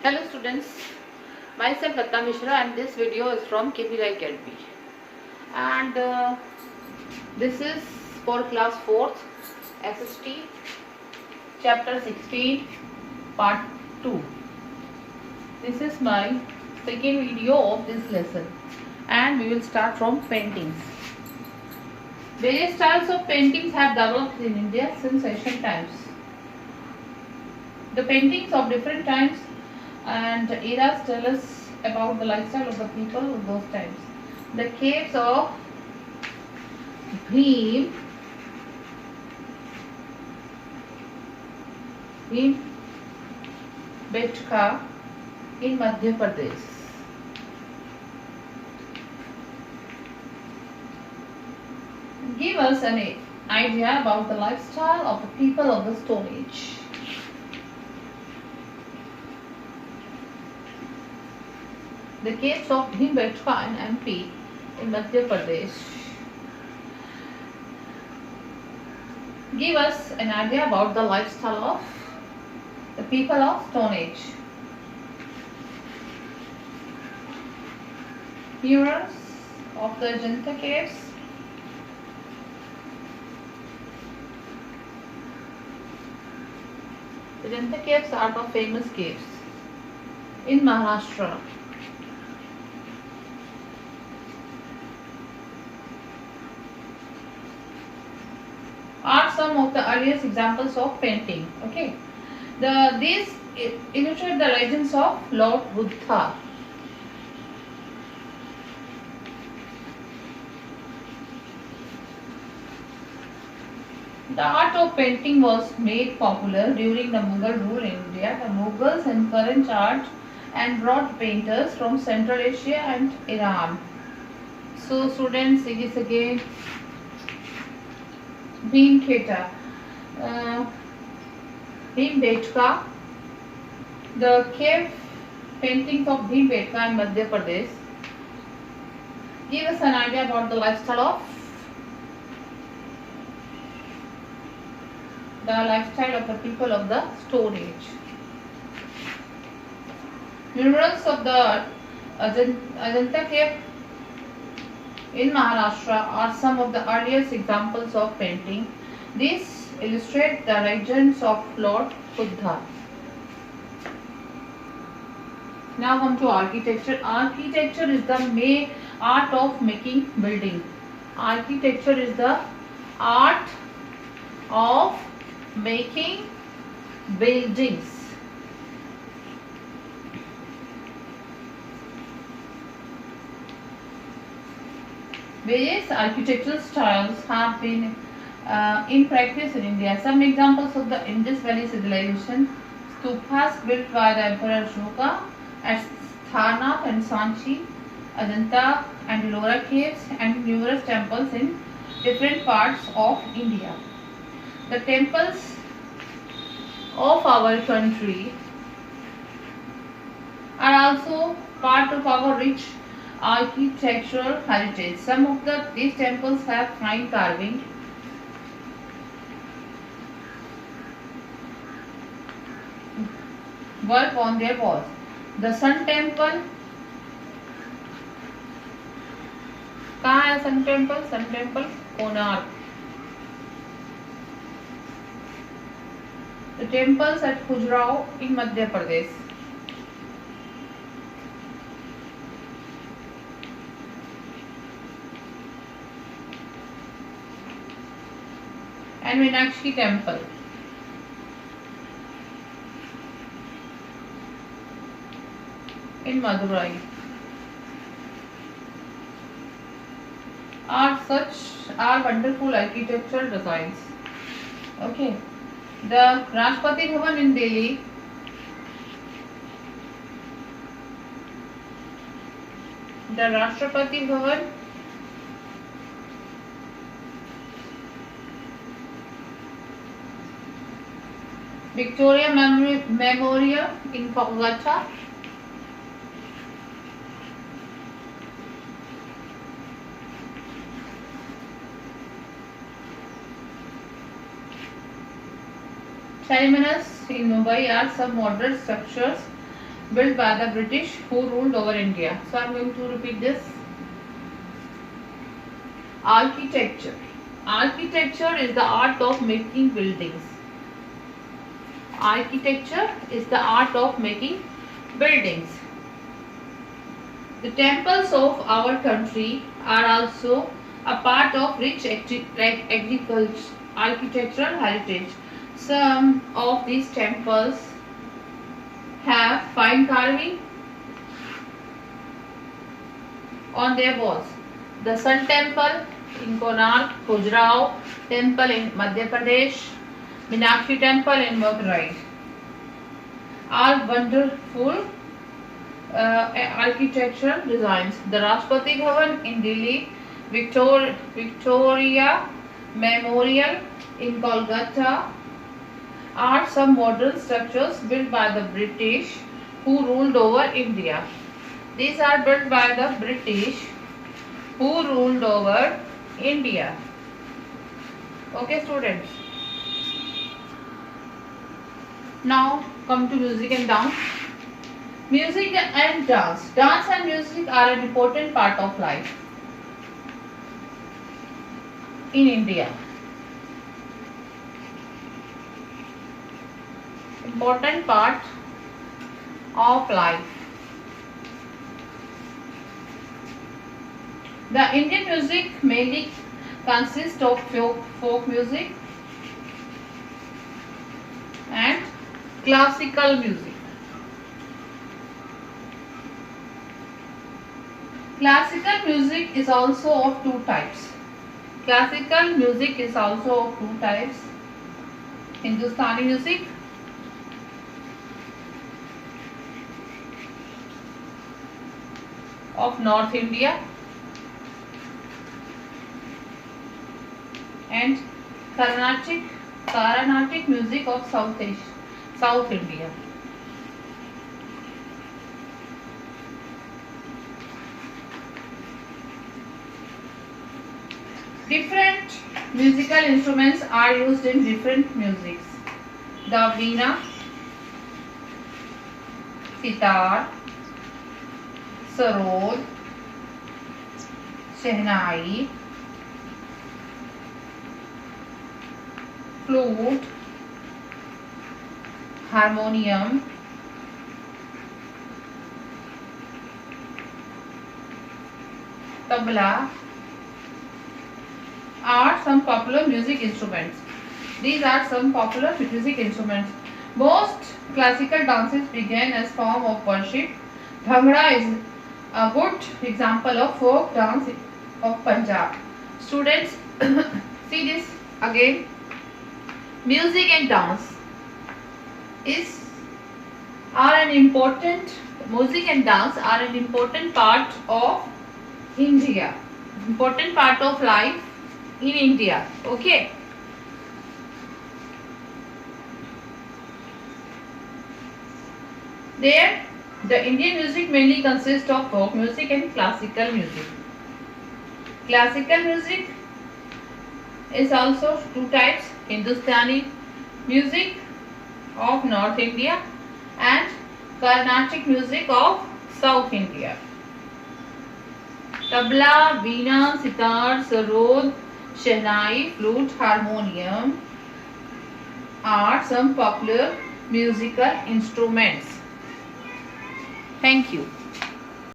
Hello students, myself Ratna Mishra and this video is from KP Rai Academy and this is for class 4th SST chapter 16 part 2. This is my second video of this lesson and we will start from paintings. Various styles of paintings have developed in India since ancient times. The paintings of different times and eras tell us about the lifestyle of the people of those times. The caves of Bhimbetka in Madhya Pradesh. Give us an idea about the lifestyle of the people of the Stone Age. The caves of Bhimbetka in MP in Madhya Pradesh give us an idea about the lifestyle of the people of Stone Age. Mirrors of the Ajanta caves. The Ajanta caves are the famous caves in Maharashtra. Are some of the earliest examples of painting. Okay, these illustrate the legends of Lord Buddha. The art of painting was made popular during the Mughal rule in India. The Mughals encouraged art and brought painters from Central Asia and Iran. So students, see this again. Bhimbetka, the cave paintings of Bhimbetka in Madhya Pradesh give us an idea about the lifestyle of the people of the Stone Age. Murals of the Ajanta cave in Maharashtra are some of the earliest examples of painting. These illustrate the legends of Lord Buddha. Now come to architecture. Architecture is the main art of making building. Architecture is the art of making buildings. Various architectural styles have been in practice in India. Some examples of the Indus Valley civilization: stupas built by the Emperor Ashoka at Sarnath and Sanchi, Ajanta and Ellora caves, and numerous temples in different parts of India. The temples of our country are also part of our rich architectural heritage. Some of these temples have fine carving. Work on their walls. The Sun Temple. कहाँ है Sun Temple? Sun Temple, Konark. The temples at Khajuraho in Madhya Pradesh. And Meenakshi Temple. In Madurai are wonderful architectural designs. Okay, the Rashtrapati Bhavan in Delhi Victoria Memorial in Kolkata, Terminus in Mumbai are some modern structures built by the British who ruled over India. So I am going to repeat this. Architecture. Architecture is the art of making buildings. Architecture is the art of making buildings. The temples of our country are also a part of rich architectural heritage. Some of these temples have fine carving on their walls. The Sun Temple in Konark, Khajuraho Temple in Madhya Pradesh, Meenakshi Temple in Madurai are wonderful architectural designs. The Rashtrapati Bhavan in Delhi, Victoria Memorial in Kolkata are some modern structures built by the British who ruled over India. These are built by the British who ruled over India. Okay, students. Now come to music and dance. Music and dance. Dance and music are an important part of life in India. Important part of life. The Indian music mainly consists of folk music and classical music. Classical music is also of two types. Classical music is also of two types. Hindustani music of North India and Carnatic music of South India. Different musical instruments are used in different musics. The veena, sitar, sarod, shehnai, flute, harmonium, tabla are some popular music instruments. These are some popular music instruments. Most classical dances began as form of worship. Bhangra is a good example of folk dance of Punjab. Students, see this again. Music and dance are an important part of India, important part of life in India. Okay. There, the Indian music mainly consists of folk music and classical music. Classical music is also two types: Hindustani music of North India and Carnatic music of South India. Tabla, veena, sitar, sarod, shehnai, flute, harmonium are some popular musical instruments. Thank you.